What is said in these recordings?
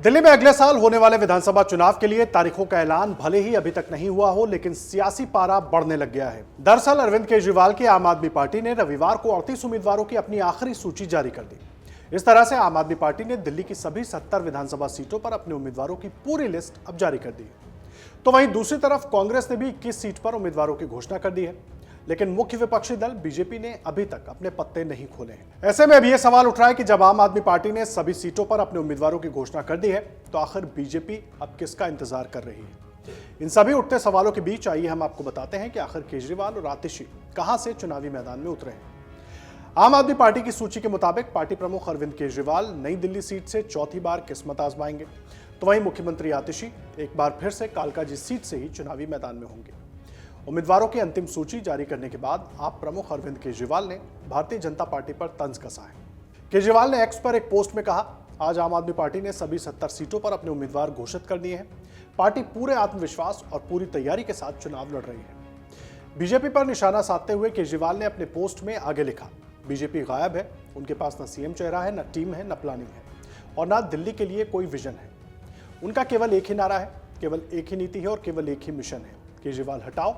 दिल्ली में अगले साल होने वाले विधानसभा चुनाव के लिए तारीखों का ऐलान भले ही अभी तक नहीं हुआ हो, लेकिन सियासी पारा बढ़ने लग गया है। दरअसल अरविंद केजरीवाल की आम आदमी पार्टी ने रविवार को 38 उम्मीदवारों की अपनी आखिरी सूची जारी कर दी। इस तरह से आम आदमी पार्टी ने दिल्ली की सभी 70 विधानसभा सीटों पर अपने उम्मीदवारों की पूरी लिस्ट अब जारी कर दी है। तो वहीं दूसरी तरफ कांग्रेस ने भी 21 सीट पर उम्मीदवारों की घोषणा कर दी है, लेकिन मुख्य विपक्षी दल बीजेपी ने अभी तक अपने पत्ते नहीं खोले हैं। ऐसे में अब यह सवाल उठ रहा है कि जब आम आदमी पार्टी ने सभी सीटों पर अपने उम्मीदवारों की घोषणा कर दी है, तो आखिर बीजेपी अब किसका इंतजार कर रही है? इन सभी उठते सवालों के बीच आइए हम आपको बताते हैं कि आखिर केजरीवाल और आतिशी कहां से चुनावी मैदान में उतरे हैं। आम आदमी पार्टी की सूची के मुताबिक पार्टी प्रमुख अरविंद केजरीवाल नई दिल्ली सीट से चौथी बार किस्मत आजमाएंगे, तो वहीं मुख्यमंत्री आतिशी एक बार फिर से कालकाजी सीट से ही चुनावी मैदान में होंगे। उम्मीदवारों की अंतिम सूची जारी करने के बाद आप प्रमुख अरविंद केजरीवाल ने भारतीय जनता पार्टी पर तंज कसा है। केजरीवाल ने एक्स पर एक पोस्ट में कहा, आज आम आदमी पार्टी ने सभी 70 सीटों पर अपने उम्मीदवार घोषित कर दिए हैं। पार्टी पूरे आत्मविश्वास और पूरी तैयारी के साथ चुनाव लड़ रही है। बीजेपी पर निशाना साधते हुए केजरीवाल ने अपने पोस्ट में आगे लिखा, बीजेपी गायब है, उनके पास न सीएम चेहरा है, न टीम है, न प्लानिंग है और न दिल्ली के लिए कोई विजन है। उनका केवल एक ही नारा है, केवल एक ही नीति है और केवल एक ही मिशन है, केजरीवाल हटाओ।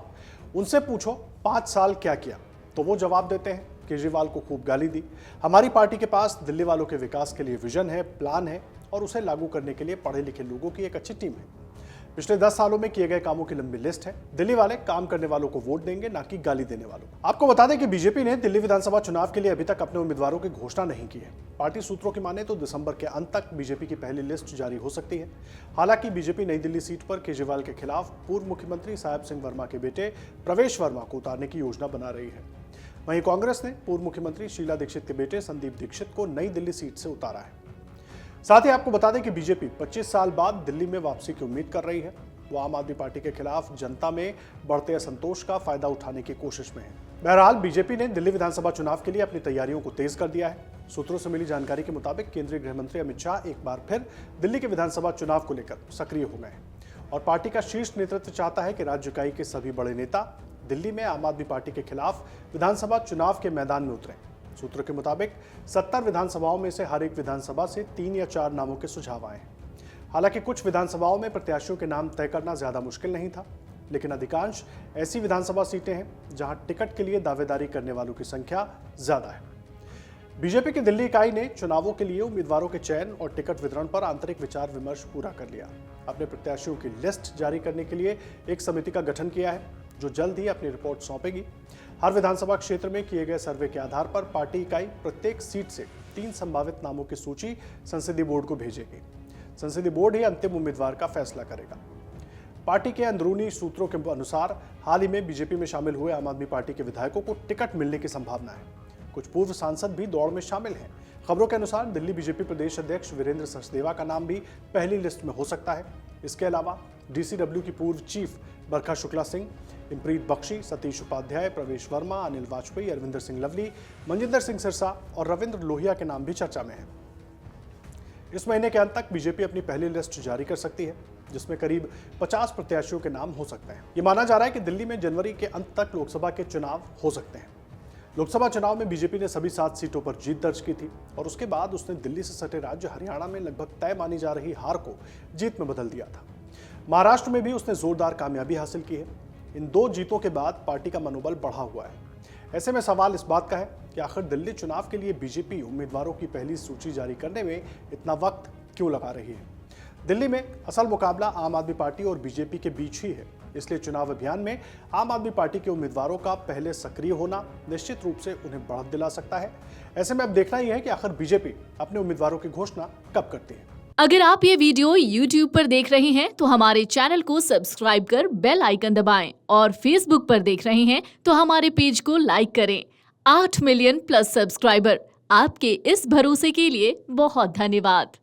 उनसे पूछो 5 साल क्या किया, तो वो जवाब देते हैं। केजरीवाल को खूब गाली दी। हमारी पार्टी के पास दिल्ली वालों के विकास के लिए विजन है, प्लान है और उसे लागू करने के लिए पढ़े लिखे लोगों की एक अच्छी टीम है। पिछले 10 सालों में किए गए कामों की लंबी लिस्ट है। दिल्ली वाले काम करने वालों को वोट देंगे, ना कि गाली देने वालों को। आपको बता दें कि बीजेपी ने दिल्ली विधानसभा चुनाव के लिए अभी तक अपने उम्मीदवारों की घोषणा नहीं की है। पार्टी सूत्रों की माने तो दिसंबर के अंत तक बीजेपी की पहली लिस्ट जारी हो सकती है। हालांकि बीजेपी नई दिल्ली सीट पर केजरीवाल के खिलाफ पूर्व मुख्यमंत्री साहेब सिंह वर्मा के बेटे प्रवेश वर्मा को उतारने की योजना बना रही है। वहीं कांग्रेस ने पूर्व मुख्यमंत्री शीला दीक्षित के बेटे संदीप दीक्षित को नई दिल्ली सीट से उतारा है। साथ ही आपको बता दें कि बीजेपी 25 साल बाद दिल्ली में वापसी की उम्मीद कर रही है। वो आम आदमी पार्टी के खिलाफ जनता में बढ़ते असंतोष का फायदा उठाने की कोशिश में है। बहरहाल बीजेपी ने दिल्ली विधानसभा चुनाव के लिए अपनी तैयारियों को तेज कर दिया है। सूत्रों से मिली जानकारी के मुताबिक केंद्रीय गृह मंत्री अमित शाह एक बार फिर दिल्ली के विधानसभा चुनाव को लेकर सक्रिय हो गए हैं और पार्टी का शीर्ष नेतृत्व चाहता है कि राज्य इकाई के सभी बड़े नेता दिल्ली में आम आदमी पार्टी के खिलाफ विधानसभा चुनाव के मैदान में उतरे। सूत्रों के मुताबिक 70 विधानसभाओं में से हर एक विधानसभा से 3 या 4 नामों के सुझाव आए हैं। हालांकि कुछ विधानसभाओं में प्रत्याशियों के नाम तय करना ज्यादा मुश्किल नहीं था, लेकिन अधिकांश ऐसी विधानसभा सीटें हैं जहां टिकट के लिए दावेदारी करने वालों की संख्या ज्यादा है। बीजेपी की दिल्ली इकाई ने चुनावों के लिए उम्मीदवारों के चयन और टिकट वितरण पर आंतरिक विचार विमर्श पूरा कर लिया। अपने प्रत्याशियों की लिस्ट जारी करने के लिए एक समिति का गठन किया है, जो जल्द ही अपनी रिपोर्ट सौंपेगी। हर विधानसभा क्षेत्र में किए गए सर्वे के आधार पर पार्टी इकाई प्रत्येक सीट से 3 संभावित नामों की सूची संसदीय बोर्ड को भेजेगी। संसदीय बोर्ड ही अंतिम उम्मीदवार का फैसला करेगा। पार्टी के अंदरूनी सूत्रों के अनुसार हाल ही में बीजेपी में शामिल हुए आम आदमी पार्टी के विधायकों को टिकट मिलने की संभावना है। कुछ पूर्व सांसद भी दौड़ में शामिल हैं। खबरों के अनुसार दिल्ली बीजेपी प्रदेश अध्यक्ष वीरेंद्र सचदेवा का नाम भी पहली लिस्ट में हो सकता है। इसके अलावा डीसीडब्ल्यू की पूर्व चीफ बरखा शुक्ला सिंह, इमप्रीत बख्शी, सतीश उपाध्याय, प्रवेश वर्मा, अनिल वाजपेयी, अरविंदर सिंह लवली, मनजिंदर सिंह सिरसा और रविंद्र लोहिया के नाम भी चर्चा में हैं। इस महीने के अंत तक बीजेपी अपनी पहली लिस्ट जारी कर सकती है, जिसमें करीब 50 प्रत्याशियों के नाम हो सकते हैं। ये माना जा रहा है कि दिल्ली में जनवरी के अंत तक लोकसभा के चुनाव हो सकते हैं। लोकसभा चुनाव में बीजेपी ने सभी 7 सीटों पर जीत दर्ज की थी और उसके बाद उसने दिल्ली से सटे राज्य हरियाणा में लगभग तय मानी जा रही हार को जीत में बदल दिया था। महाराष्ट्र में भी उसने जोरदार कामयाबी हासिल की है। इन 2 जीतों के बाद पार्टी का मनोबल बढ़ा हुआ है। ऐसे में सवाल इस बात का है कि आखिर दिल्ली चुनाव के लिए बीजेपी उम्मीदवारों की पहली सूची जारी करने में इतना वक्त क्यों लगा रही है। दिल्ली में असल मुकाबला आम आदमी पार्टी और बीजेपी के बीच ही है, इसलिए चुनाव अभियान में आम आदमी पार्टी के उम्मीदवारों का पहले सक्रिय होना निश्चित रूप से उन्हें बढ़त दिला सकता है। ऐसे में अब देखना ही है कि आखिर बीजेपी अपने उम्मीदवारों की घोषणा कब करती है। अगर आप ये वीडियो YouTube पर देख रहे हैं तो हमारे चैनल को सब्सक्राइब कर बेल आइकन दबाएं और Facebook पर देख रहे हैं तो हमारे पेज को लाइक करें। 8 मिलियन प्लस सब्सक्राइबर, आपके इस भरोसे के लिए बहुत धन्यवाद।